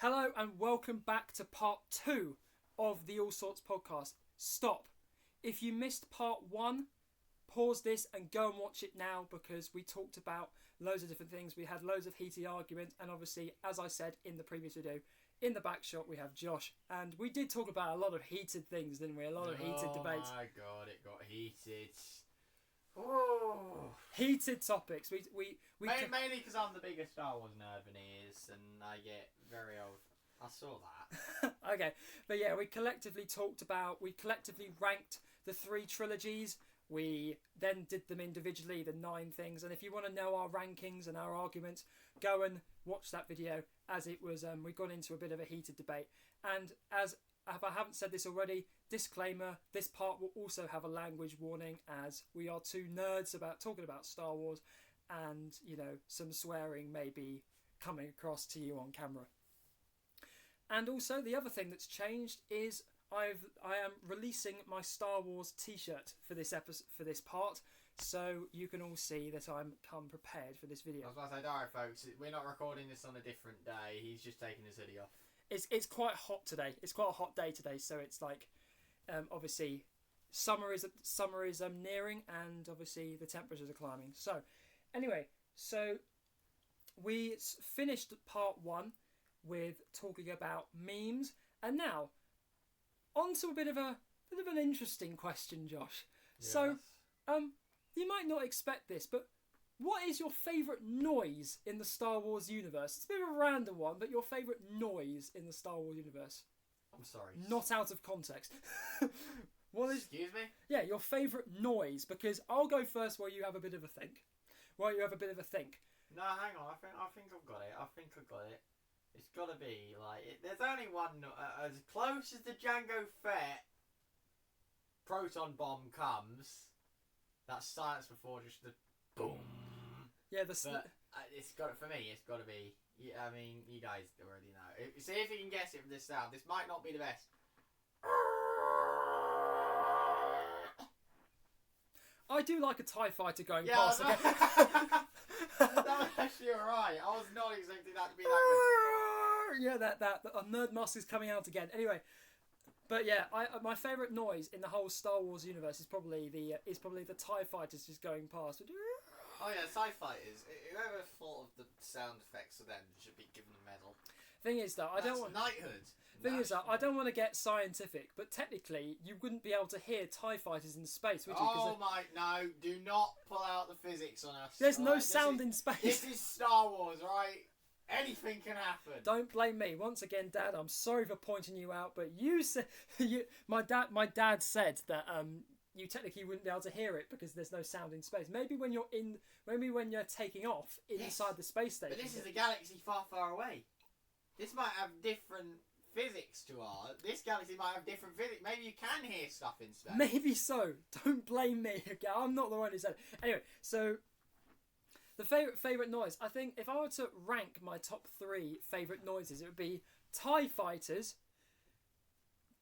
Hello and welcome back to part 2 of the All Sorts podcast. Stop. If you missed part 1, pause this and go and watch it now because we talked about loads of different things. We had loads of heated arguments and obviously, as I said in the previous video, in the back shot we have Josh. And we did talk about a lot of heated things, didn't we? A lot of heated debates. Oh my god, it got heated. Oh. Heated topics. Mainly because I'm the biggest Star Wars nerd in ears and I get very old. I saw that. Okay, but yeah, we collectively ranked the 3 trilogies. We then did them individually, the 9 things. And if you want to know our rankings and our arguments, go and watch that video as it was. We got into a bit of a heated debate. And if I haven't said this already, disclaimer, this part will also have a language warning as we are 2 nerds about talking about Star Wars and, you know, some swearing may be coming across to you on camera. And also the other thing that's changed is I am releasing my Star Wars t-shirt for this episode, for this part, so you can all see that I'm come prepared for this video. I was about to say, don't worry folks, we're not recording this on a different day, he's just taking his hoodie off. It's quite hot today. It's quite a hot day today, so it's like, obviously, summer is nearing, and obviously the temperatures are climbing. So, anyway, we finished part 1 with talking about memes, and now on to a bit of an interesting question, Josh. Yes. So, you might not expect this, but what is your favourite noise in the Star Wars universe? It's a bit of a random one, but your favourite noise in the Star Wars universe? I'm sorry. Not out of context. Excuse me? Yeah, your favourite noise, because I'll go first while you have a bit of a think. No, hang on. I think I've got it. It's got to be, like... there's only one... as close as the Jango Fett proton bomb comes, that's silence before just the boom. Yeah, but it's got for me. It's got to be. Yeah, I mean, you guys already know. See if you can guess it from this sound. This might not be the best. I do like a TIE fighter going past. That was actually alright. I was not expecting that to be that good. Yeah, that Nerd Musk is coming out again. Anyway, but yeah, my favourite noise in the whole Star Wars universe is probably the TIE fighters just going past. Oh yeah, TIE fighters. Whoever thought of the sound effects of them should be given a medal. Thing is that I don't want knighthood. I don't want to get scientific, but technically you wouldn't be able to hear TIE fighters in space, would you? No! Do not pull out the physics on us. There's no sound in space. This is Star Wars, right? Anything can happen. Don't blame me. Once again, Dad, I'm sorry for pointing you out, but you said my dad said that you technically wouldn't be able to hear it because there's no sound in space. Maybe when you're taking off inside the space station. But this is a galaxy far, far away. This might have different physics to ours. This galaxy might have different physics. Maybe you can hear stuff in space. Maybe so. Don't blame me. Okay, I'm not the one who said it. Anyway, so the favourite noise. I think if I were to rank my top 3 favourite noises, it would be TIE fighters.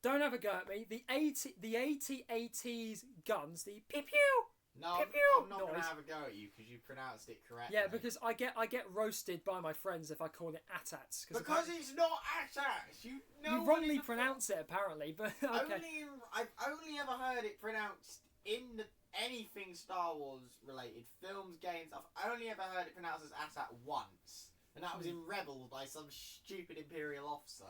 Don't have a go at me. The AT-AT's guns, the pew pew. No, pew, pew I'm not going to have a go at you because you pronounced it correctly. Yeah, because I get roasted by my friends if I call it AT-ATs. Because it's not AT-ATs. You wrongly pronounce it apparently, but okay. I've only ever heard it pronounced in anything Star Wars related, films, games. I've only ever heard it pronounced as AT-AT once, and that was in Rebels by some stupid Imperial officer.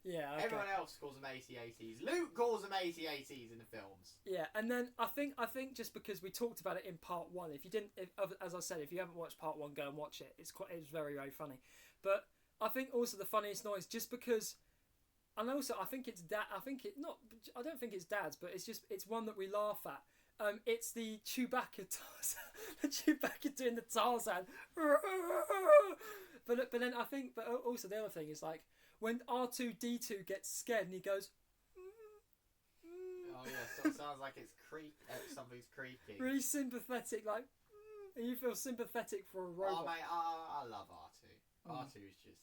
Yeah, okay. Everyone else calls them AT-ATs. Luke calls them AT-ATs in the films. Yeah, and then I think just because we talked about it in part 1, as I said, if you haven't watched part 1, go and watch it. It's very, very funny. But I think also the funniest noise, just because, and also I think it's I don't think it's Dad's, but it's one that we laugh at. It's the Chewbacca Tarzan, the Chewbacca doing the Tarzan. But then I think, but also the other thing is like when R2-D2 gets scared and he goes. Oh yeah, so it sounds like it's something's creaking. Really sympathetic, like, and you feel sympathetic for a robot. Oh mate, I love R2. R2 is just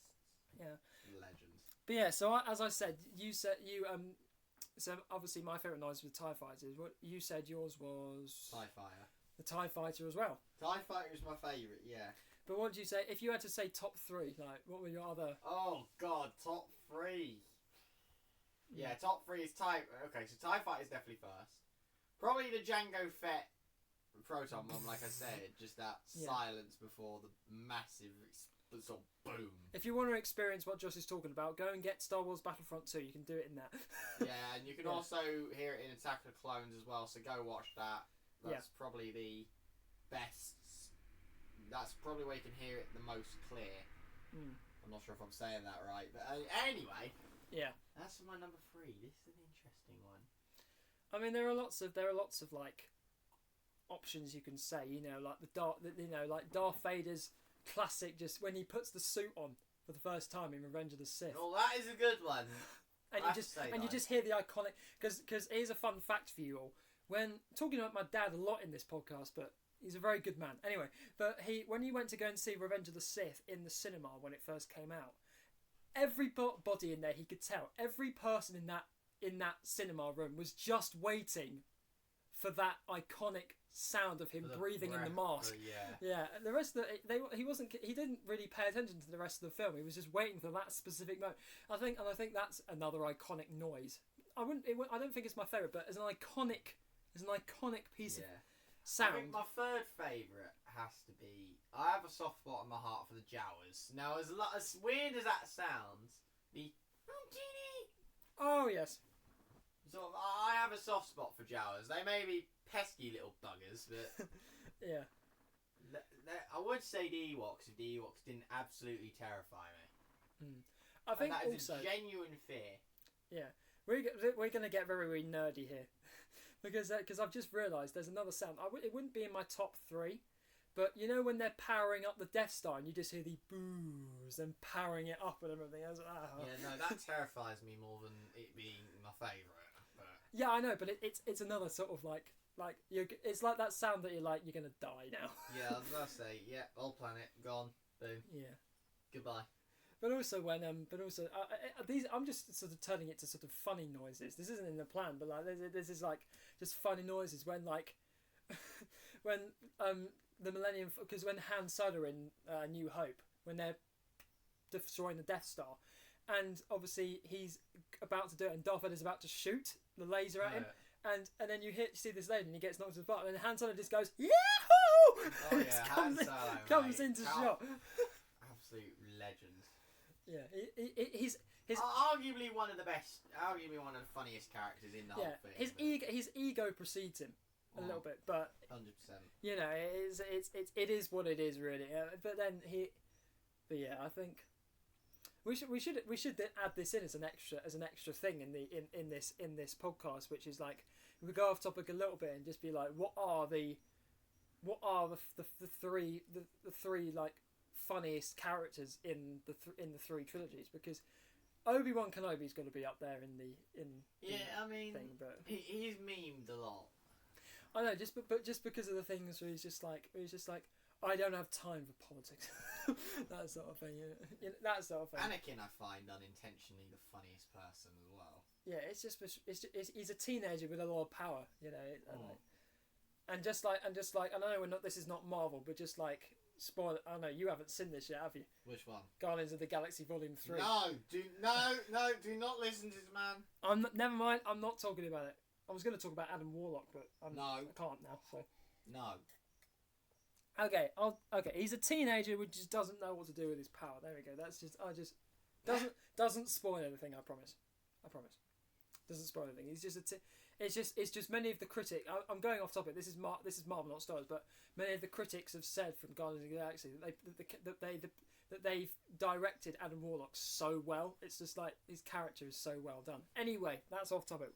legend. But yeah, so as I said, so obviously my favourite noise was TIE Fighters. What you said yours was TIE Fighter. The TIE Fighter as well. TIE Fighter is my favourite, yeah. But what would you say if you had to say top 3? Like, what were your other? Oh God, top 3. Yeah, top 3 is TIE. Okay, so TIE Fighter is definitely first. Probably the Jango Fett proton bomb, like I said, just that silence before the massive sort of boom. If you want to experience what Josh is talking about, go and get Star Wars Battlefront 2. You can do it in that. Yeah, and you can also hear it in Attack of the Clones as well, so go watch that. That's probably the best. That's probably where you can hear it the most clear. I'm not sure if I'm saying that right, but anyway. Yeah. That's my number 3. This is an interesting one. I mean, there are lots of like options you can say. You know, like like Darth Vader's classic, just when he puts the suit on for the first time in Revenge of the Sith. Oh, that is a good one. And you just hear the iconic, because here's a fun fact for you all. When talking about my dad a lot in this podcast, but he's a very good man. Anyway, but when he went to go and see Revenge of the Sith in the cinema when it first came out, every body in there, he could tell, every person in that cinema room was just waiting for that iconic sound of him breathing in the mask. Yeah. The rest of he didn't really pay attention to the rest of the film. He was just waiting for that specific moment. I think that's another iconic noise. I don't think it's my favourite, but as an iconic piece of sound. I think my third favourite has to be. I have a soft spot in my heart for the Jawas. Now, as weird as that sounds, the oh yes. So I have a soft spot for Jawas. They may be pesky little buggers, but yeah. I would say the Ewoks if the Ewoks didn't absolutely terrify me. I think that is also a genuine fear. Yeah, we're going to get very, very nerdy here, because I've just realised there's another sound. It wouldn't be in my top 3, but you know when they're powering up the Death Star and you just hear the boos and powering it up and everything. Yeah, no, that terrifies me more than it being my favourite. Yeah, I know, but it's another sort of like it's like that sound that you're gonna die now. Yeah, I was gonna say, old planet gone, boom. Yeah, goodbye. But also these, I'm just sort of turning it to sort of funny noises. This isn't in the plan, but like this is like just funny noises when like when the Millennium, because when Han Solo in New Hope, when they're destroying the Death Star, and obviously he's about to do it, and Darth Vader's about to shoot the laser at him, and then you see this lady, and he gets knocked to the bottom, and Han Solo just goes Yahoo! Oh yeah, Han Solo comes into shot. Absolute legend. Yeah, he's arguably one of the funniest characters in the whole thing. His ego precedes him a little bit, but 100%. You know, it is what it is really. But then I think. We should add this in as an extra thing in this podcast, which is like we go off topic a little bit and just be like, what are the three like funniest characters in the 3 trilogies, because Obi-Wan Kenobi's got to be up there in the thing, but he's memed a lot. I know, just because of the things where he's just like I don't have time for politics. That sort of thing. That sort of thing. Anakin, I find unintentionally the funniest person as well. Yeah, he's a teenager with a lot of power, you know. And just like I know this is not Marvel, but just like spoil. I know you haven't seen this yet, have you? Which one? Guardians of the Galaxy Volume 3. Do not listen to this man. Never mind. I'm not talking about it. I was going to talk about Adam Warlock, but I can't now. So no. Okay, he's a teenager who just doesn't know what to do with his power. There we go. Doesn't spoil anything. I promise. Doesn't spoil anything. He's just it's just many of the critics. I'm going off topic. This is Marvel, not Star Wars, but many of the critics have said from Guardians of the Galaxy that they've directed Adam Warlock so well. It's just like his character is so well done. Anyway, that's off topic.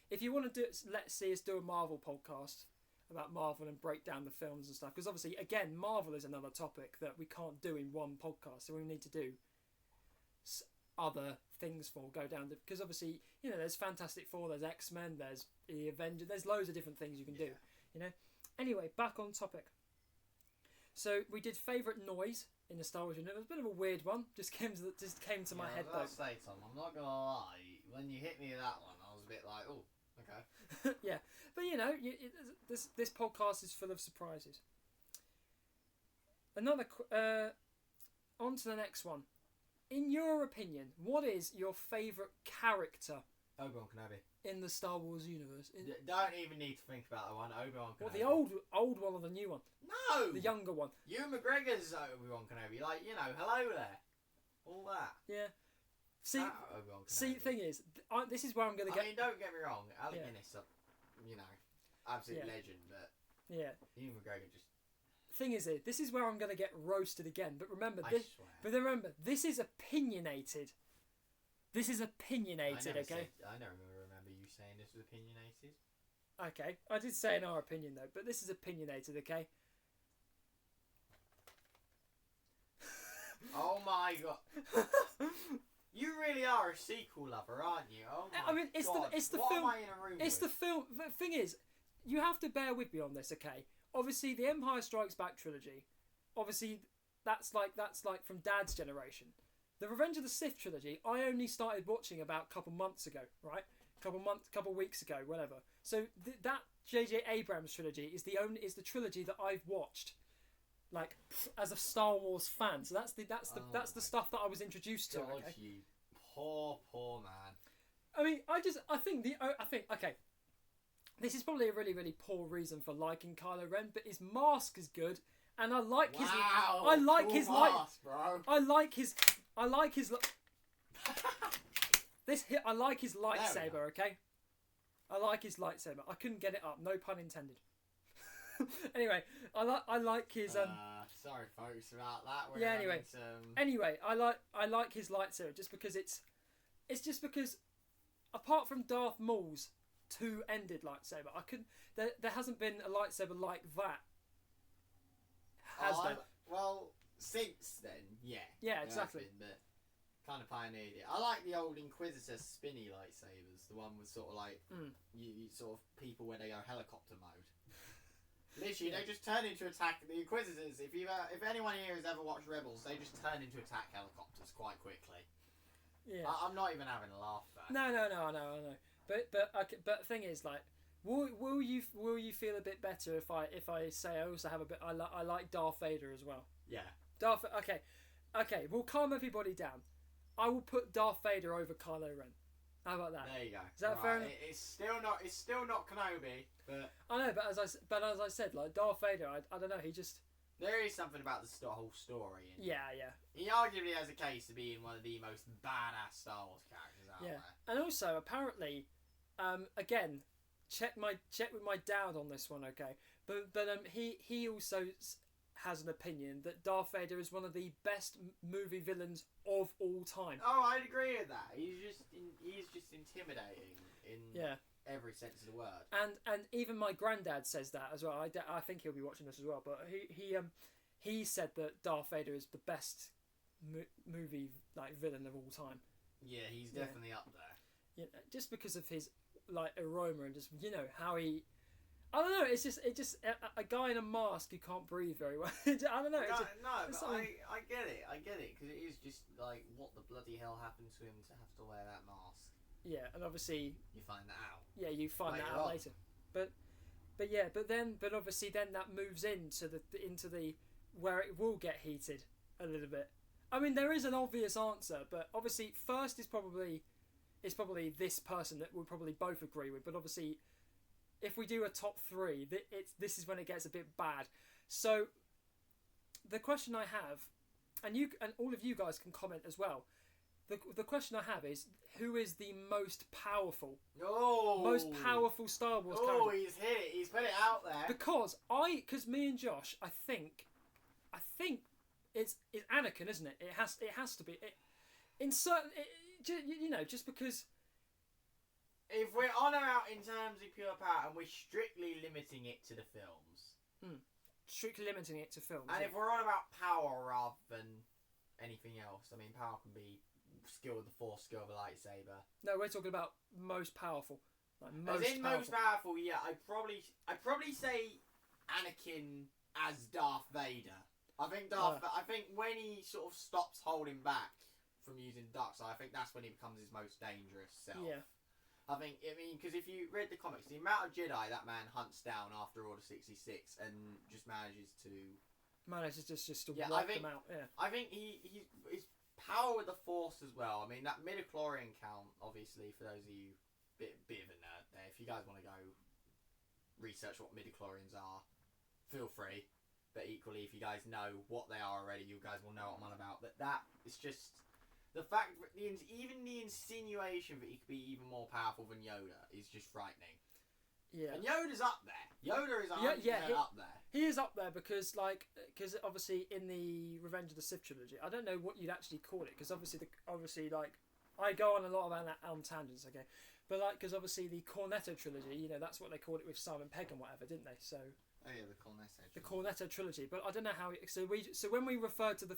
If you want to do it, let's see us do a Marvel podcast about Marvel and break down the films and stuff, because obviously again Marvel is another topic that we can't do in one podcast, so we need to do other things go down because obviously, you know, there's Fantastic Four, there's X-Men, there's the Avengers, there's loads of different things you can do, you know. Anyway, back on topic. So we did favourite noise in the Star Wars universe. It was a bit of a weird one, just came to my head though. I'll say, Tom, I'm not gonna lie, when you hit me with that one I was a bit like, oh, okay. Yeah, but you know, this podcast is full of surprises. On to the next one. In your opinion, what is your favourite character Obi-Wan Kenobi. in the Star Wars universe? Don't even need to think about the one. Obi-Wan Kenobi. What, the old one or the new one? No! The younger one. Ewan McGregor's Obi-Wan Kenobi. Like, hello there. All that. Yeah. See, Obi-Wan Kenobi. see, thing is, this is where I'm going to get... I mean, don't get me wrong. Alec Yeah. Guinness, absolute Yeah. legend, but Yeah. Ewan McGregor just... Thing is, this is where I'm going to get roasted again. But remember, I this. swear. But remember, this is opinionated. This is opinionated, okay? I never remember you saying this was opinionated. Okay, I did say in our opinion though, but this is opinionated, okay? Oh my god. You really are a sequel lover, aren't you? Oh my I mean, it's god. the what film. Am I in a room It's with? the film. The thing is, you have to bear with me on this, okay? Obviously, the Empire Strikes Back trilogy. Obviously, that's like from Dad's generation. The Revenge of the Sith trilogy, I only started watching about a couple months ago, right? Couple weeks ago, whatever. So that J.J. Abrams trilogy is the trilogy that I've watched, like as a Star Wars fan. So that's the stuff that I was introduced to. God, Okay? you poor man. I mean, I think okay. This is probably a really, really poor reason for liking Kylo Ren, but his mask is good, and I like his. Wow, I like cool his mask, bro. I like his I like his lightsaber. Okay, I like his lightsaber. I couldn't get it up. No pun intended. Anyway, I like his Sorry, folks, about that. We're Yeah, having anyway. some... Anyway, I like his lightsaber just because it's just because apart from Darth Maul's two-ended lightsaber, there hasn't been a lightsaber like that. Has there? Well, since then, yeah. Yeah, there has exactly. been, but kind of pioneered it. I like the old Inquisitor spinny lightsabers, the one with sort of like you sort of people where they go helicopter mode. Literally, they just turn into attack the Inquisitors. If anyone here has ever watched Rebels, they just turn into attack helicopters quite quickly. Yeah. I'm not even having a laugh though. No, I know. But the thing is, like, will you feel a bit better if I say I also have a bit I like Darth Vader as well. Yeah. Okay, we'll calm everybody down. I will put Darth Vader over Kylo Ren. How about that? There you go. Is that fair enough? It's still not Kenobi, but I know, but as I said, like Darth Vader, I don't know. He just there is something about the whole story. And yeah. he arguably has a case of being one of the most badass Star Wars characters out there. And also apparently, again, check with my dad on this one, okay? But he also has an opinion that Darth Vader is one of the best movie villains of all time. Oh, I'd agree with that. He's just intimidating in every sense of the word. And even my granddad says that as well. I think he'll be watching this as well. But he said that Darth Vader is the best movie villain of all time. Yeah, he's definitely up there. Yeah, just because of his aroma and just how he. I don't know. It's just a guy in a mask who can't breathe very well. I don't know. I get it because it is just like what the bloody hell happened to him to have to wear that mask. Yeah, and obviously you find that out. Yeah, you find that out later. But obviously then that moves into the where it will get heated a little bit. I mean, there is an obvious answer, but obviously first is probably this person that we'll probably both agree with. But obviously, if we do a top three, this is when it gets a bit bad. So the question I have, and all of you guys can comment as well. The question I have is, who is the most powerful Star Wars character? Oh, he's hit it. He's put it out there. Because me and Josh, I think it's Anakin, isn't it? It has to be. Just because. If we're on about in terms of pure power, and we're strictly limiting it to the films. Strictly limiting it to films. And if we're on about power rather than anything else, I mean, power can be skill with the Force, skill with a lightsaber. No, we're talking about most powerful. Most powerful, yeah. I'd probably say Anakin as Darth Vader. I think when he sort of stops holding back from using dark side, I think that's when he becomes his most dangerous self. Yeah. Because if you read the comics, the amount of Jedi that man hunts down after Order 66 and just manages to manages just to Yeah, wipe them out. Yeah. I think his power with the Force as well. I mean, that midichlorian count, obviously, for those of you bit of a nerd there, if you guys want to go research what midichlorians are, feel free. But equally, if you guys know what they are already, you guys will know what I'm on about. But that is just the fact that even the insinuation that he could be even more powerful than Yoda is just frightening. Yeah. And Yoda's up there. Yoda is 100% up there. He is up there because obviously in the Revenge of the Sith trilogy, I don't know what you'd actually call it, because obviously I go on a lot on tangents, okay, but like, because obviously the Cornetto trilogy, you know, that's what they called it with Simon Pegg and whatever, didn't they? So. Oh yeah, the Cornetto. The Cornetto trilogy, but I don't know how. So when we refer to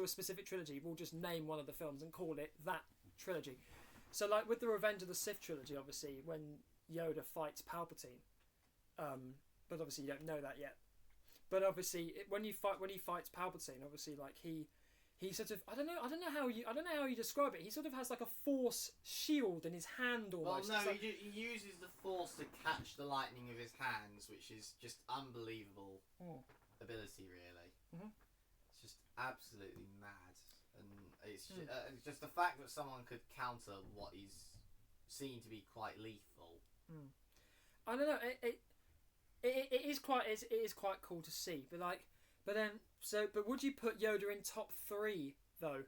a specific trilogy, we'll just name one of the films and call it that trilogy. So like with the Revenge of the Sith trilogy, obviously when Yoda fights Palpatine, but obviously you don't know that yet. But obviously when he fights Palpatine, obviously like he sort of I don't know how you describe it. He sort of has like a Force shield in his hand almost. Well, no, like, he uses the Force to catch the lightning with his hands, which is just unbelievable ability, really. Mm-hmm. It's just absolutely mad, and it's just the fact that someone could counter what is seen to be quite lethal. I don't know. It is quite cool to see, but would you put Yoda in top 3 though?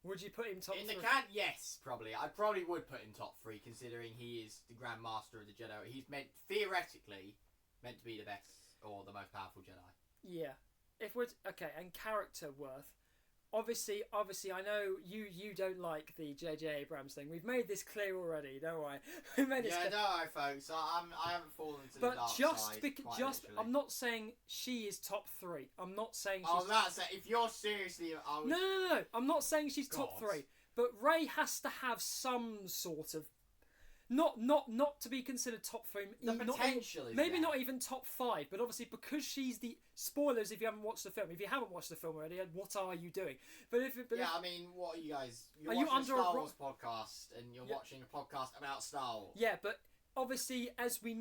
Would you put him top 3? In the can, yes, probably. I probably would put him top 3, considering he is the Grand Master of the Jedi. He's theoretically meant to be the best or the most powerful Jedi. Yeah. And character worth. Obviously, I know you don't like the J.J. Abrams thing. We've made this clear already, don't worry. Don't worry, folks. I haven't fallen into the dark side. But I'm not saying she is top 3. I'm not saying she's... I was about to say, if you're seriously... No. I'm not saying she's top 3. But Rey has to have some sort of... Not to be considered top 3. The potential is maybe there. not even top 5, but obviously because she's the... Spoilers if you haven't watched the film. If you haven't watched the film already, what are you doing? I mean, what are you guys... You're watching a Star Wars podcast, and you're watching a podcast about Star Wars. Yeah, but obviously, as we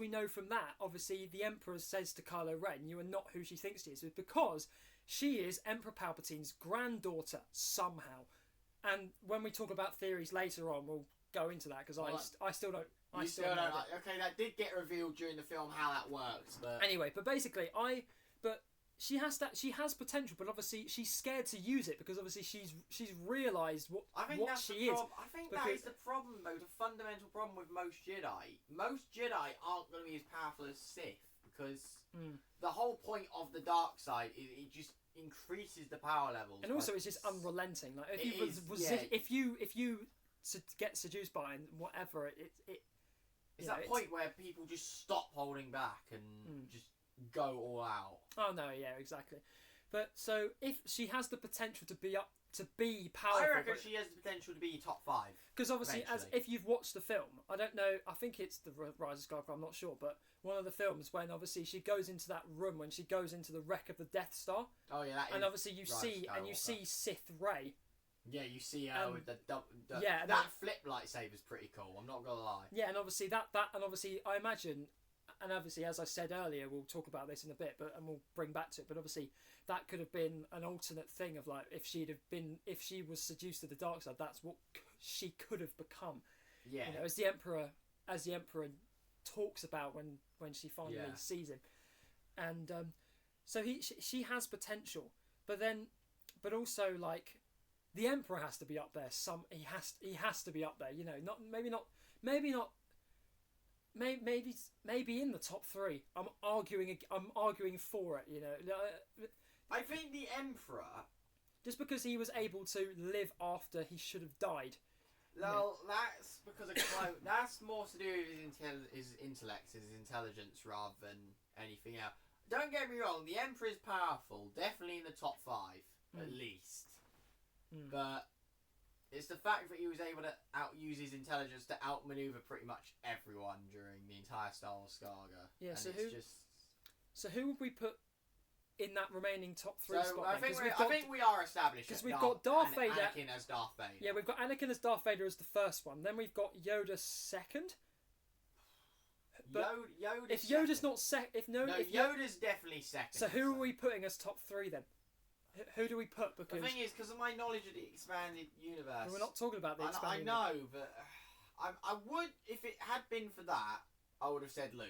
know from that, obviously the Emperor says to Kylo Ren, you are not who she thinks she is, because she is Emperor Palpatine's granddaughter, somehow. And when we talk about theories later on, we'll go into that, because I still don't... I still don't. Okay, that did get revealed during the film how that works, but... Anyway, but basically, she has potential, but obviously she's scared to use it, because obviously she's realised what she is. I think that is the problem, though, the fundamental problem with most Jedi. Most Jedi aren't going to be as powerful as Sith, because the whole point of the dark side is it just increases the power levels. And also it's just unrelenting. Like if you get seduced by and whatever, it's that point where people just stop holding back and just go all out. Oh no, yeah, exactly. But so if she has the potential to be powerful, I reckon she has the potential to be top 5. Because obviously, if you've watched the film, I don't know. I think it's the Rise of Skywalker. I'm not sure, but one of the films when obviously she goes into that room when she goes into the wreck of the Death Star. Oh yeah, and obviously you see Sith Rey. Yeah, you see her with the flip lightsaber's pretty cool. I'm not gonna lie. Yeah, and obviously that and obviously I imagine, and obviously as I said earlier, we'll talk about this in a bit, and we'll bring back to it. But obviously that could have been an alternate thing of like if she was seduced to the dark side, that's what she could have become. Yeah. You know, as the Emperor talks about when she finally sees him, and so she has potential, but also like. The Emperor has to be up there. He has to be up there. You know, maybe in the top 3. I'm arguing for it. You know, I think the Emperor, just because he was able to live after he should have died. Well, that's because of that's more to do with his intellect, his intelligence, rather than anything else. Don't get me wrong. The Emperor is powerful, definitely in the top 5 at least. But it's the fact that he was able to use his intelligence to outmaneuver pretty much everyone during the entire Star Wars saga. Yeah, and so who would we put in that remaining top 3 spot? I think we are established because we've got Darth Vader. Anakin as Darth Vader. Yeah, we've got Anakin as Darth Vader as the first one. Then we've got Yoda second. But Yoda's if Yoda's second. not if Yoda's definitely second. So who are we putting as top 3 then? Who do we put? Because the thing is, because of my knowledge of the expanded universe, we're not talking about the expanded. I know, but I would, if it had been for that, I would have said Luke.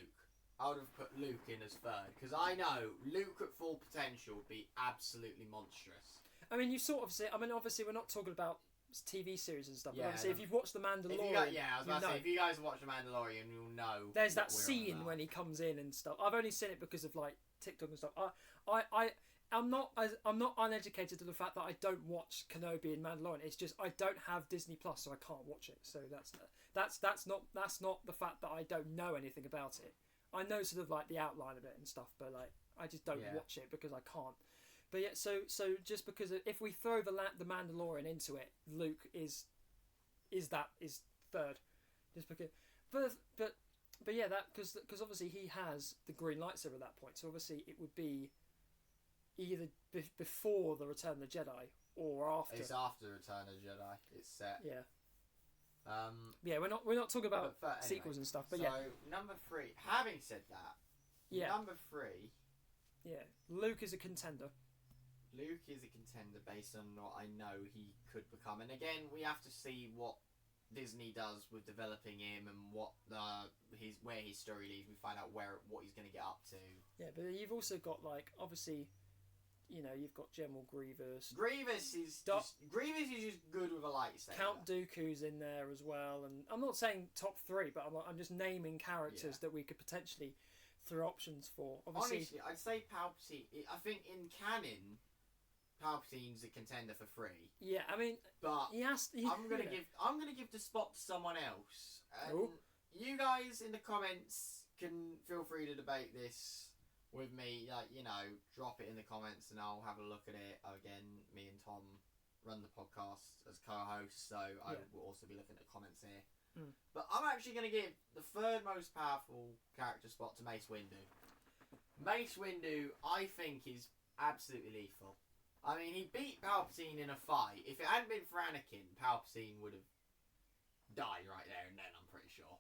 I would have put Luke in as third, because I know Luke at full potential would be absolutely monstrous. I mean, you sort of say. I mean, obviously, we're not talking about TV series and stuff. Yeah, but obviously, if you've watched The Mandalorian, I was about to say, if you guys watch The Mandalorian, you'll know. There's that scene when he comes in and stuff. I've only seen it because of like TikTok and stuff. I'm not uneducated to the fact that I don't watch Kenobi and Mandalorian. It's just I don't have Disney Plus, so I can't watch it. So that's not the fact that I don't know anything about it. I know sort of like the outline of it and stuff, but like I just don't watch it because I can't. But yeah, so just because if we throw the Mandalorian into it, Luke is third, just because. But yeah, that because obviously he has the green lightsaber at that point, so obviously it would be either before the Return of the Jedi or after. It's after Return of the Jedi. It's set. Yeah. Yeah, we're not talking about anyway, sequels and stuff, but so, yeah. Number 3. Having said that, number 3. Yeah, Luke is a contender. Luke is a contender based on what I know he could become, and again, we have to see what Disney does with developing him and what where his story leads. We find out what he's going to get up to. Yeah, but you've also got like obviously. You know, you've got General Grievous. Grievous is just good with a lightsaber. Count Dooku's in there as well, and I'm not saying top 3, but I'm just naming characters that we could potentially throw options for. Obviously, honestly, I'd say Palpatine. I think in canon, Palpatine's a contender for 3. Yeah, I mean, but I'm gonna give the spot to someone else. And you guys in the comments can feel free to debate this with me, like, you know, drop it in the comments and I'll have a look at it. Again, me and Tom run the podcast as co-hosts, so I will also be looking at comments here. But I'm actually going to give the third most powerful character spot to Mace Windu. Mace Windu, I think, is absolutely lethal. I mean, he beat Palpatine in a fight. If it hadn't been for Anakin, Palpatine would have died right there and then, I'm pretty sure.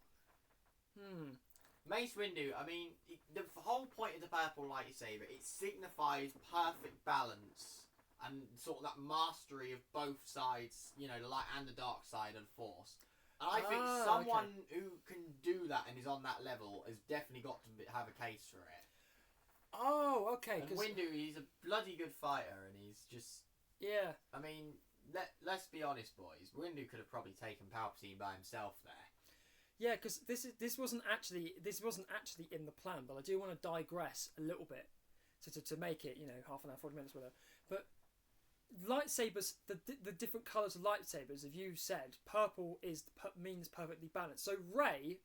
Mace Windu, I mean, the whole point of the purple lightsaber, it signifies perfect balance and sort of that mastery of both sides, you know, the light and the dark side of the Force. And I think someone who can do that and is on that level has definitely got to have a case for it. Oh, okay. And Windu, he's a bloody good fighter, and he's just... Yeah. I mean, let's be honest, boys. Windu could have probably taken Palpatine by himself there. Yeah, because this wasn't actually in the plan, but I do want to digress a little bit to make it, you know, half an hour, 40 minutes, whatever. But lightsabers, the different colours of lightsabers, as you said, purple means perfectly balanced. So Rey,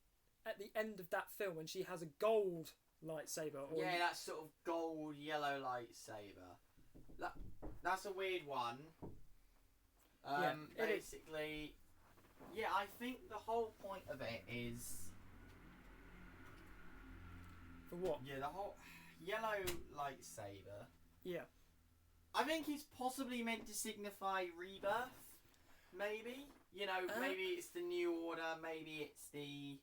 at the end of that film, when she has a gold lightsaber, that sort of gold yellow lightsaber. That's a weird one. Basically. Yeah, I think the whole point of it is... For what? Yeah, the whole yellow lightsaber. Yeah. I think it's possibly meant to signify rebirth, maybe. You know, maybe it's the New Order, maybe it's the...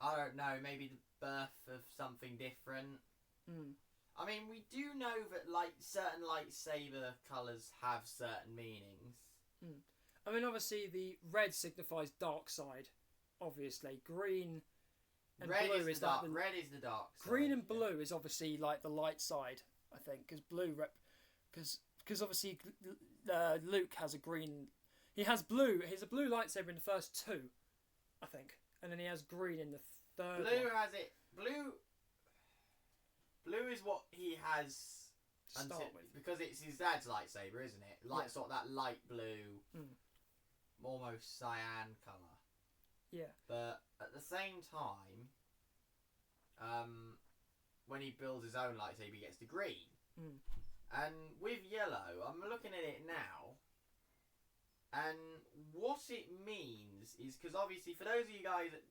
I don't know, maybe the birth of something different. I mean, we do know that certain lightsaber colours have certain meanings. I mean, obviously, the red signifies dark side, obviously. Green and blue is the dark side. Green and blue is obviously like the light side, I think, because blue because obviously Luke has a green. He has a blue lightsaber in the first 2, I think, and then he has green in the third. Blue one. has it. Blue is what he has. Start with. Because it's his dad's lightsaber, isn't it? Sort of that light blue, almost cyan colour. Yeah. But at the same time, when he builds his own lightsaber, he gets the green. And with yellow, I'm looking at it now, and what it means is, because obviously for those of you guys that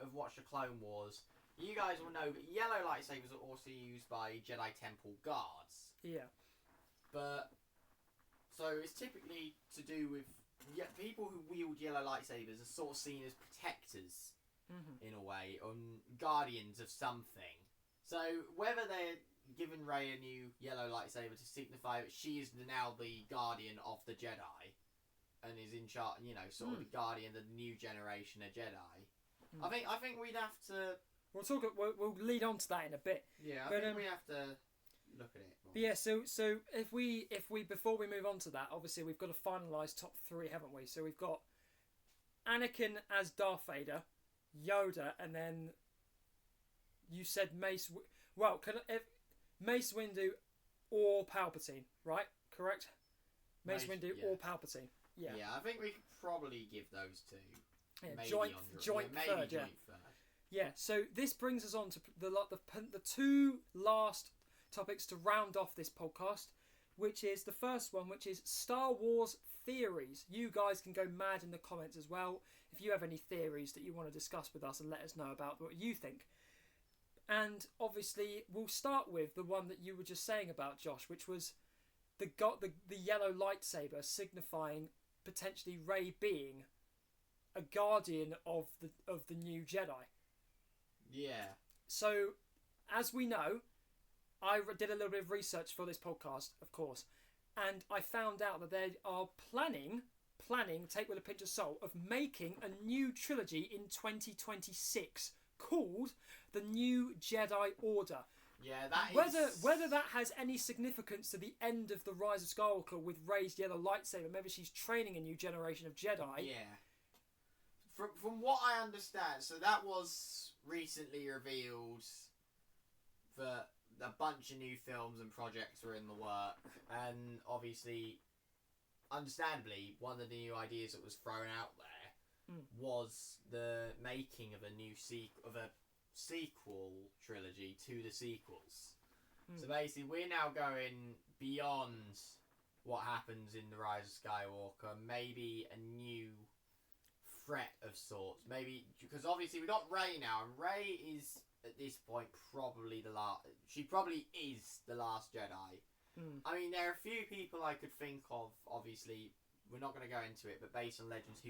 have watched the Clone Wars, you guys will know that yellow lightsabers are also used by Jedi Temple guards. Yeah. But, so it's typically to do with... people who wield yellow lightsabers are sort of seen as protectors in a way, guardians of something. So whether they're giving Rey a new yellow lightsaber to signify that she is now the guardian of the Jedi, and is in charge, sort of the guardian of the new generation of Jedi. I think we'd have to. We'll lead on to that in a bit. Yeah, I think we have to look at it. But yeah, so if we before we move on to that, obviously we've got to finalise top 3, haven't we? So we've got Anakin as Darth Vader, Yoda, and then you said Mace. Mace Windu or Palpatine, right? Correct. Mace Windu or Palpatine. Yeah. Yeah, I think we could probably give those two. Yeah, maybe joint third. Yeah. Yeah. So this brings us on to the 2 last topics to round off this podcast, which is the first one, which is Star Wars theories. You guys can go mad in the comments as well if you have any theories that you want to discuss with us and let us know about what you think. And obviously we'll start with the one that you were just saying about, Josh, which was the yellow lightsaber signifying potentially Rey being a guardian of the new Jedi. Yeah. So as we know, I did a little bit of research for this podcast, of course, and I found out that they are planning, take with a pinch of salt, of making a new trilogy in 2026 called The New Jedi Order. Yeah, that is... Whether that has any significance to the end of the Rise of Skywalker with Rey's yellow lightsaber, maybe she's training a new generation of Jedi. Yeah. From what I understand, so that was recently revealed that a bunch of new films and projects were in the work, and obviously, understandably, one of the new ideas that was thrown out there was the making of a sequel trilogy to the sequels. So basically, we're now going beyond what happens in The Rise of Skywalker, maybe a new threat of sorts. Maybe, because obviously we got Rey now, and Rey is, at this point, probably the last... She probably is the last Jedi. I mean, there are a few people I could think of, obviously... We're not going to go into it, but based on legends,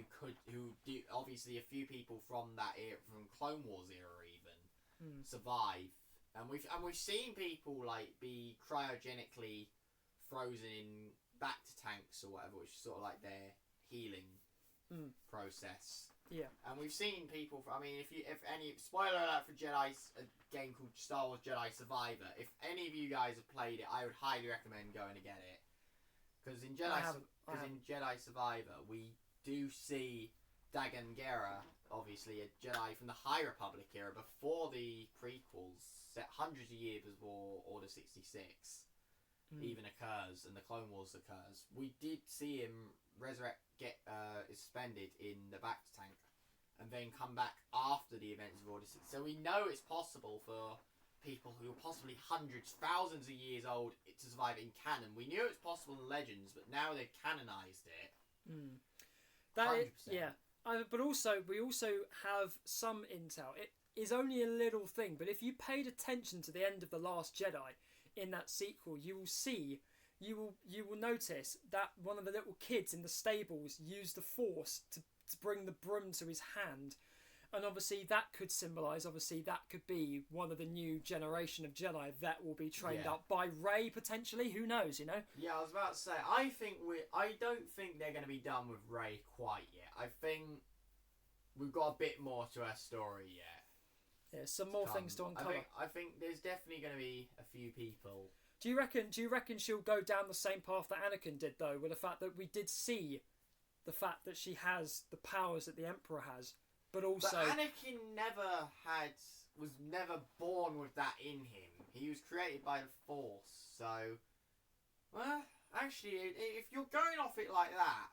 obviously a few people from that era, from Clone Wars era even, survive, and we've seen people like be cryogenically frozen in bacta tanks or whatever, which is sort of like their healing process. Yeah, and we've seen people. If any spoiler alert for Jedi's a game called Star Wars Jedi Survivor. If any of you guys have played it, I would highly recommend going to get it. Because in Jedi Survivor, we do see Dagan Gera, obviously a Jedi from the High Republic era, before the prequels, set hundreds of years before Order 66 even occurs, and the Clone Wars occurs. We did see him is suspended in the bacta tank, and then come back after the events of Order 66. So we know it's possible for people who are possibly hundreds, thousands of years old to survive in canon. We knew it was possible in Legends, but now they've canonized it. But also, we also have some intel. It is only a little thing, but if you paid attention to the end of The Last Jedi in that sequel, you will notice that one of the little kids in the stables used the Force to bring the broom to his hand. And obviously that could symbolise, that could be one of the new generation of Jedi that will be trained up by Rey, potentially. Who knows, you know? Yeah, I was about to say, I don't think they're going to be done with Rey quite yet. I think we've got a bit more to our story yet. Yeah, some more things to uncover. I think there's definitely going to be a few people. Do you reckon she'll go down the same path that Anakin did, though, with the fact that we did see the fact that she has the powers that the Emperor has? But also, Anakin was never born with that in him. He was created by the Force. So, well, actually, if you're going off it like that,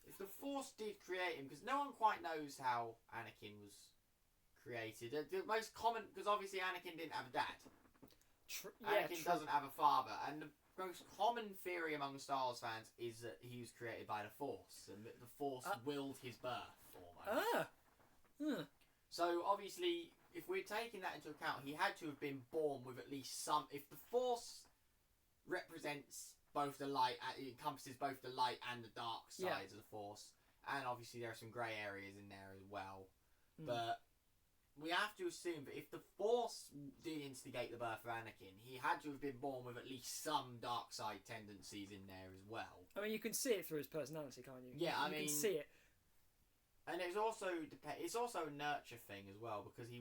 if the Force did create him, because no one quite knows how Anakin was created. The most common, because obviously Anakin didn't have a dad. Anakin doesn't have a father, and the most common theory among Star Wars fans is that he was created by the Force, and that the Force willed his birth almost. So obviously, if we're taking that into account, he had to have been born with at least some. If the Force represents both the light, it encompasses both the light and the dark sides of the Force, and obviously there are some grey areas in there as well. But we have to assume that if the Force did instigate the birth of Anakin, he had to have been born with at least some dark side tendencies in there as well. I mean, you can see it through his personality, can't you? Yeah, you can see it. And it's also a nurture thing as well, because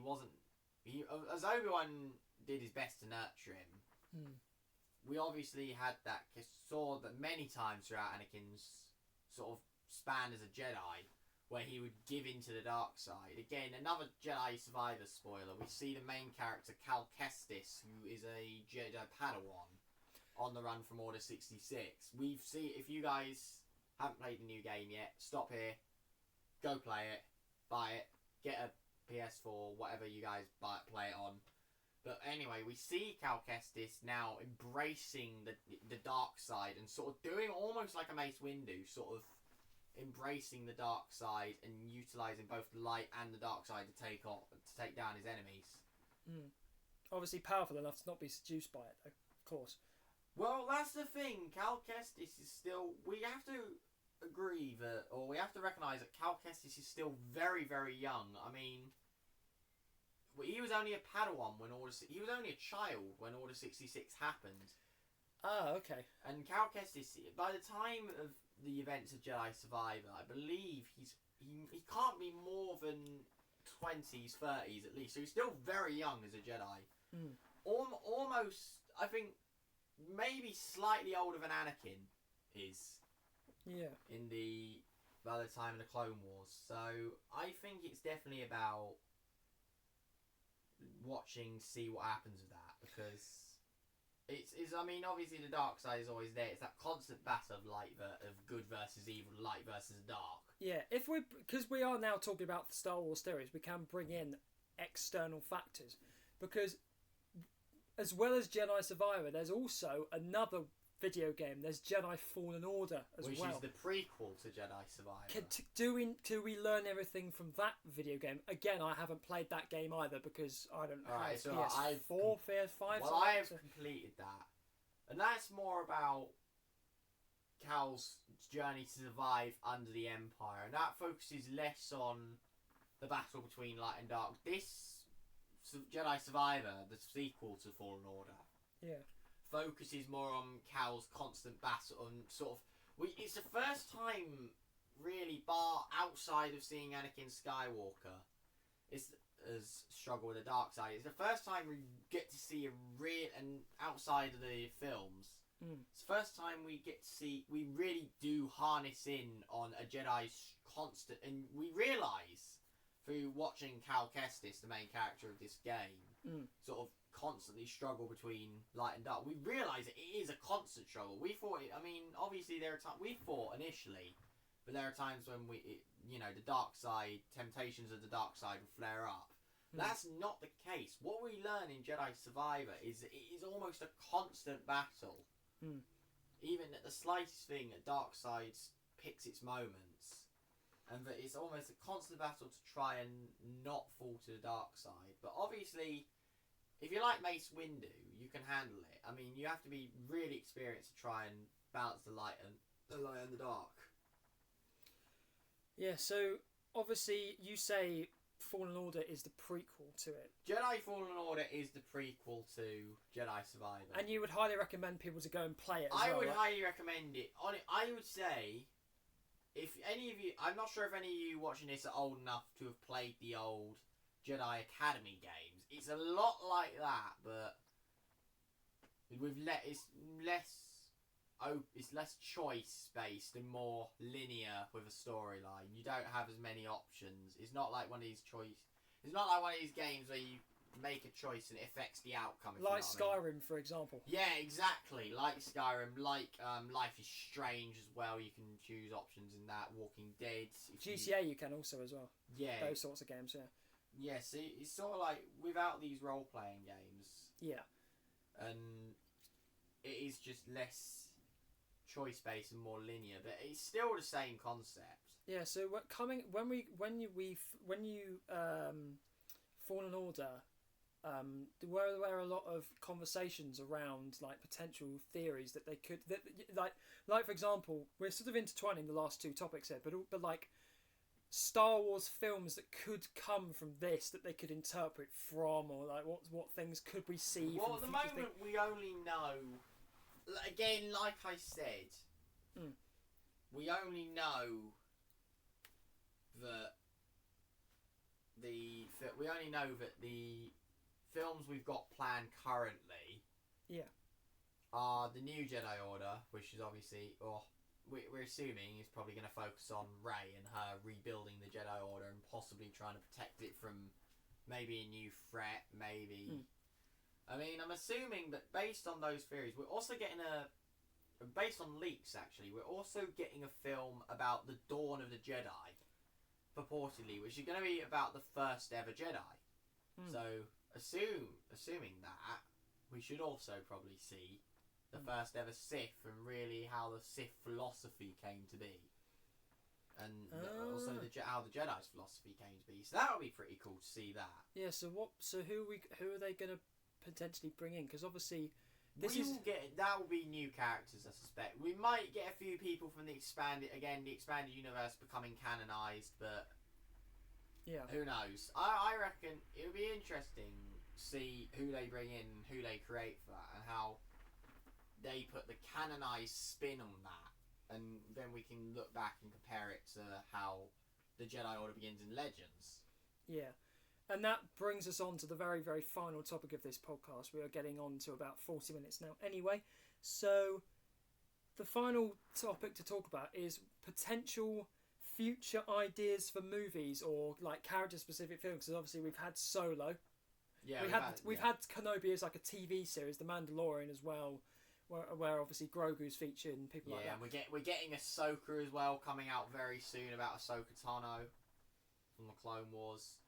as Obi-Wan did his best to nurture him. We obviously saw that many times throughout Anakin's sort of span as a Jedi, where he would give into the dark side. Again, another Jedi Survivor spoiler. We see the main character, Cal Kestis, who is a Jedi Padawan on the run from Order 66. If you guys haven't played the new game yet, stop here, go play it, buy it, get a PS4, whatever you guys play it on. But anyway, we see Cal Kestis now embracing the dark side and sort of doing almost like a Mace Windu, sort of embracing the dark side and utilising both the light and the dark side to take down his enemies. Obviously powerful enough to not be seduced by it, though, of course. Well, that's the thing. Cal Kestis is still... We have to agree that... Or we have to recognise that Cal Kestis is still very, very young. I mean... He was only a Padawan when he was only a child when Order 66 happened. Ah, okay. And Cal Kestis, by the time of the events of Jedi Survivor, I believe he can't be more than 20s, 30s at least. So he's still very young as a Jedi. Almost, I think, maybe slightly older than Anakin is. Yeah. By the time of the Clone Wars. So I think it's definitely about see what happens with that, because it's I mean, obviously the dark side is always there. It's that constant battle of good versus evil, light versus dark. Yeah, because we are now talking about Star Wars theories, we can bring in external factors, because as well as Jedi Survivor, there's also another video game. There's Jedi Fallen Order which well. Which is the prequel to Jedi Survivor. Do we learn everything from that video game? Again, I haven't played that game either, because I don't have PS4, PS5. Well, I have completed that. And that's more about Cal's journey to survive under the Empire. And that focuses less on the battle between light and dark. This Jedi Survivor, the sequel to Fallen Order, focuses more on Cal's constant battle and sort of... It's the first time, really, bar outside of seeing Anakin Skywalker as struggle with the dark side. It's the first time we get to see and outside of the films, it's the first time we get to see... We really do harness in on a Jedi's constant... And we realise, through watching Cal Kestis, the main character of this game, sort of constantly struggle between light and dark. We realise it is a constant struggle. We thought it... I mean, obviously there are times... We thought initially, but there are times when the dark side, temptations of the dark side will flare up. That's not the case. What we learn in Jedi Survivor is it is almost a constant battle. Even at the slightest thing, the dark side picks its moments. And that it's almost a constant battle to try and not fall to the dark side. But obviously, if you like Mace Windu, you can handle it. I mean, you have to be really experienced to try and balance the light and the dark. Yeah, so obviously you say Fallen Order is the prequel to it. Jedi Fallen Order is the prequel to Jedi Survivor. And you would highly recommend people to go and play it as I well, would right? highly recommend it. I would say, if any of you... I'm not sure if any of you watching this are old enough to have played the old Jedi Academy games. It's a lot like that, but it's less choice based and more linear with a storyline. You don't have as many options. It's not like one of these It's not like one of these games where you make a choice and it affects the outcome. Like Skyrim, for example. Yeah, exactly. Like Skyrim, like Life is Strange as well. You can choose options in that. Walking Dead. GTA you can also as well. Yeah. Those sorts of games, yeah. Yeah, see, it's sort of like without these role-playing games. Yeah. And it is just less choice-based and more linear, but it's still the same concept. Yeah. So when you Fallen Order, there were a lot of conversations around like potential theories that they could like for example, we're sort of intertwining the last two topics here, but like Star Wars films that could come from this that they could interpret from, or like what things could we see? Well, from at the moment we only know. Again, like I said, we only know that the films we've got planned currently, are the New Jedi Order, which is obviously, we're assuming is probably going to focus on Rey and her rebuilding the Jedi Order and possibly trying to protect it from maybe a new threat, maybe. I mean, I'm assuming that based on those theories, we're also getting based on leaks actually, we're also getting a film about the Dawn of the Jedi, purportedly, which is going to be about the first ever Jedi. So, assuming that, we should also probably see the first ever Sith and really how the Sith philosophy came to be. And also how the Jedi's philosophy came to be. So that would be pretty cool to see that. Yeah, so who are they going to potentially bring in? Because obviously that will be new characters, I suspect. We might get a few people from the expanded universe becoming canonized, but who knows? I reckon it would be interesting to see who they bring in, who they create for that, and how they put the canonized spin on that, and then we can look back and compare it to how the Jedi Order begins in Legends. Yeah. And that brings us on to the very, very final topic of this podcast. We are getting on to about 40 minutes now anyway. So the final topic to talk about is potential future ideas for movies or like character-specific films. Because obviously we've had Solo. Yeah, we've had Kenobi as like a TV series, The Mandalorian as well, where obviously Grogu's featured and people like that. Yeah, we're getting Ahsoka as well coming out very soon about Ahsoka Tano from the Clone Wars.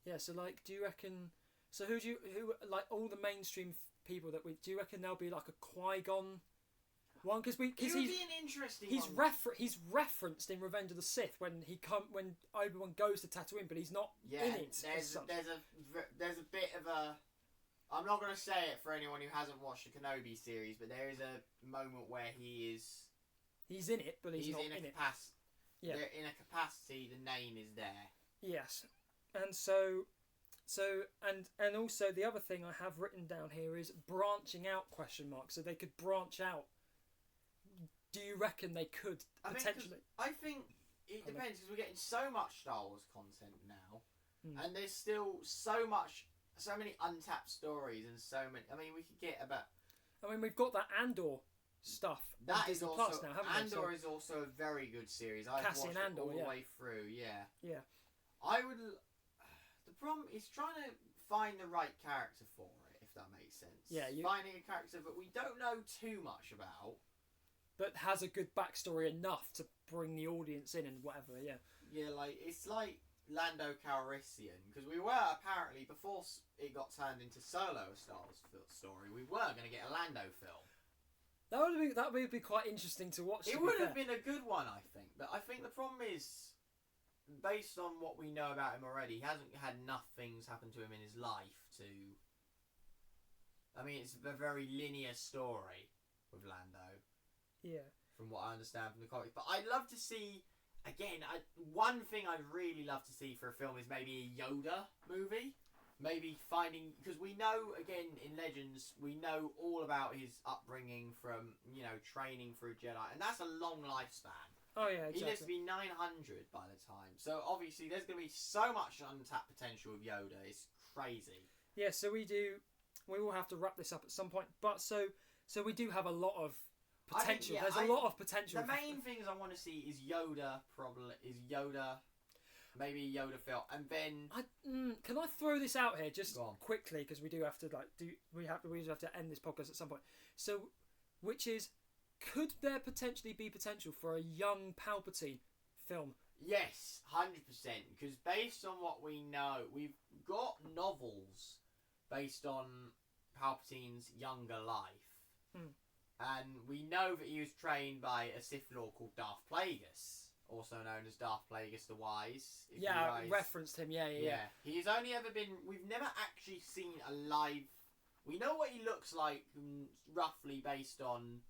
Yeah, so like, do you reckon? So who like all the mainstream people that do you reckon there'll be like a Qui-Gon one? Because be an interesting. He's referenced in Revenge of the Sith when Obi-Wan goes to Tatooine, but he's not in it. There's a bit of a. I'm not going to say it for anyone who hasn't watched the Kenobi series, but there is a moment where he's in it, but he's not in it. Yeah. In a capacity, the name is there. Yes. And so also the other thing I have written down here is branching out ? So they could branch out. Do you reckon they could potentially? I think it depends, because we're getting so much Star Wars content now, and there's still so many untapped stories and so many. I mean, we could get about. I mean, we've got that Andor stuff. That is Disney also Plus now, haven't Andor we? is also a very good series. I've watched it all the way through. Yeah. Yeah. I would. The problem is trying to find the right character for it, if that makes sense. Yeah, finding a character that we don't know too much about, but has a good backstory enough to bring the audience in and whatever. Yeah. Yeah, like it's like Lando Calrissian, because we were apparently, before it got turned into Solo, a Star Wars story, we were going to get a Lando film. That would be quite interesting to watch. It would have been a good one, I think. But I think the problem is, based on what we know about him already, he hasn't had enough things happen to him in his life to. I mean, it's a very linear story with Lando. Yeah. From what I understand from the comics, but I'd love to see. Again, one thing I'd really love to see for a film is maybe a Yoda movie. Maybe finding, because we know, again, in Legends, we know all about his upbringing from, training for a Jedi, and that's a long lifespan. Oh yeah, exactly. He lives to be 900 by the time. So obviously there's going to be so much untapped potential with Yoda. It's crazy. Yeah, so we will have to wrap this up at some point. But so we do have a lot of potential. There's a lot of potential. The main things I want to see is Yoda, maybe a Yoda film, and then. Can I throw this out here just quickly, because we do have to we have to end this podcast at some point. So, which is, could there potentially be potential for a young Palpatine film? Yes, 100%. Because based on what we know, we've got novels based on Palpatine's younger life. And we know that he was trained by a Sith Lord called Darth Plagueis, also known as Darth Plagueis the Wise. I referenced him, yeah. He's only ever been... We've never actually seen a live... We know what he looks like, roughly based on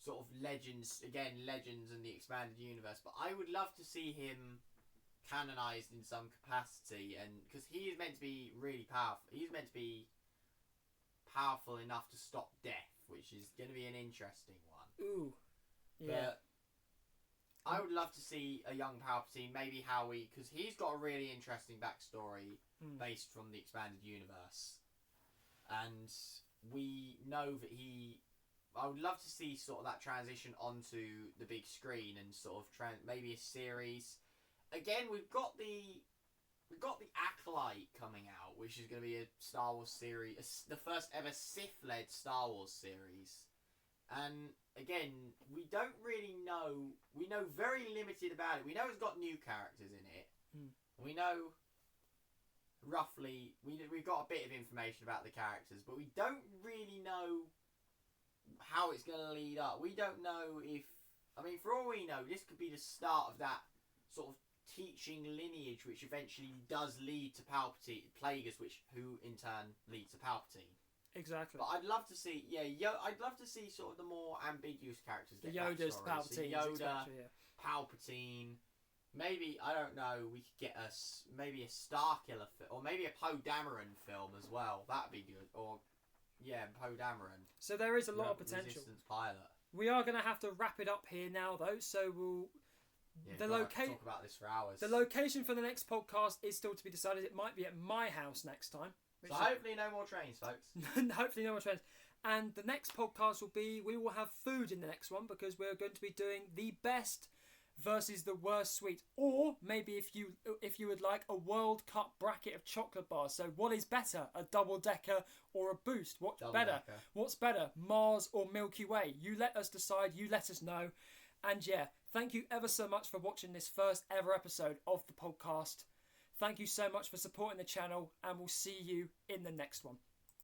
sort of Legends and the expanded universe, but I would love to see him canonized in some capacity, and because he is meant to be really powerful, he's meant to be powerful enough to stop death, which is going to be an interesting one. Ooh, yeah. But I would love to see a young Palpatine, maybe because he's got a really interesting backstory based from the expanded universe, and we know that I would love to see sort of that transition onto the big screen and sort of maybe a series. Again, we've got the Acolyte coming out, which is going to be a Star Wars series, the first ever Sith-led Star Wars series. And again, we don't really know. We know very limited about it. We know it's got new characters in it. We know roughly. We've got a bit of information about the characters, but we don't really know how it's going to lead up. We don't know if. I mean, for all we know, this could be the start of that sort of teaching lineage, which eventually does lead to Palpatine, Plagueis, who in turn leads to Palpatine. Exactly. But I'd love to see, I'd love to see sort of the more ambiguous characters get Yoda's backstories. Palpatine, So Yoda, yeah. Palpatine. Maybe, I don't know, we could get maybe a Starkiller or maybe a Poe Dameron film as well. That'd be good. Or Poe Dameron. So there is a lot of potential. Resistance pilot. We are going to have to wrap it up here now, though. So we'll. Talk about this for hours. The location for the next podcast is still to be decided. It might be at my house next time. So hopefully no more trains, folks. Hopefully no more trains. And the next podcast we will have food in the next one, because we're going to be doing the best versus the worst sweet, or maybe if you would like, a World Cup bracket of chocolate bars. So what is better, a double decker or a boost? What's better? What's better, Mars or Milky Way? You let us decide. You let us know. And thank you ever so much for watching this first ever episode of the podcast. Thank you so much for supporting the channel, and we'll see you in the next one.